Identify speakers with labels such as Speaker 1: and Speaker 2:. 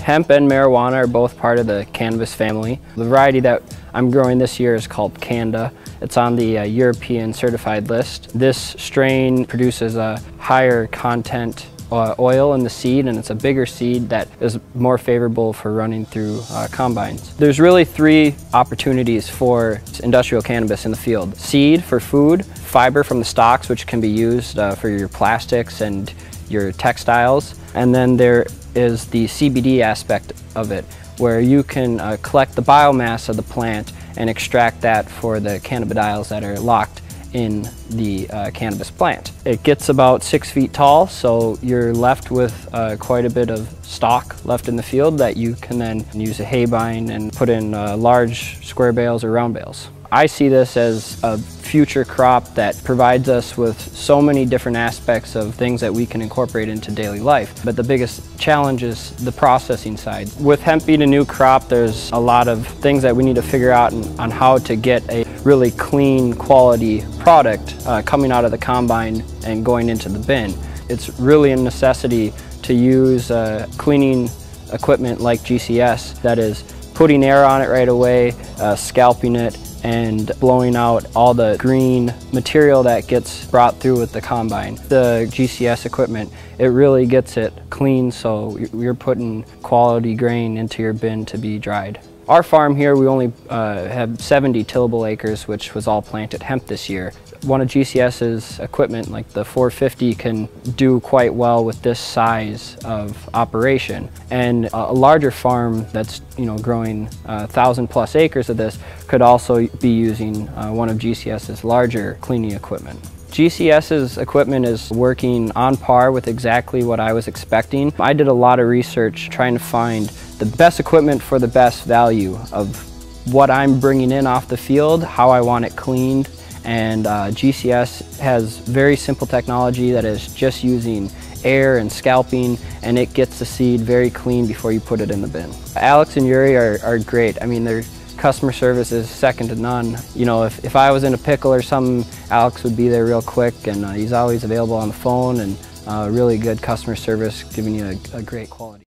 Speaker 1: Hemp and marijuana are both part of the cannabis family. The variety that I'm growing this year is called Canda. It's on the European certified list. This strain produces a higher content oil in the seed, and it's a bigger seed that is more favorable for running through combines. There's really three opportunities for industrial cannabis in the field. Seed for food, fiber from the stalks, which can be used for your plastics and your textiles, and then there is the CBD aspect of it, where you can collect the biomass of the plant and extract that for the cannabidiols that are locked in the cannabis plant. It gets about 6 feet tall, so you're left with quite a bit of stalk left in the field that you can then use a hay bind and put in large square bales or round bales. I see this as a future crop that provides us with so many different aspects of things that we can incorporate into daily life. But the biggest challenge is the processing side. With hemp being a new crop, there's a lot of things that we need to figure out on how to get a really clean quality product coming out of the combine and going into the bin. It's really a necessity to use cleaning equipment like GCS that is putting air on it right away, scalping it, and blowing out all the green material that gets brought through with the combine. The GCS equipment, it really gets it clean, so you're putting quality grain into your bin to be dried. Our farm here, we only have 70 tillable acres, which was all planted hemp this year. One of GCS's equipment, like the 450, can do quite well with this size of operation. And a larger farm that's growing 1,000+ acres of this could also be using one of GCS's larger cleaning equipment. GCS's equipment is working on par with exactly what I was expecting. I did a lot of research trying to find the best equipment for the best value of what I'm bringing in off the field, how I want it cleaned, and GCS has very simple technology that is just using air and scalping, and it gets the seed very clean before you put it in the bin. Alex and Yuri are great. I mean, their customer service is second to none. If I was in a pickle or something, Alex would be there real quick, and he's always available on the phone, and really good customer service, giving you a great quality.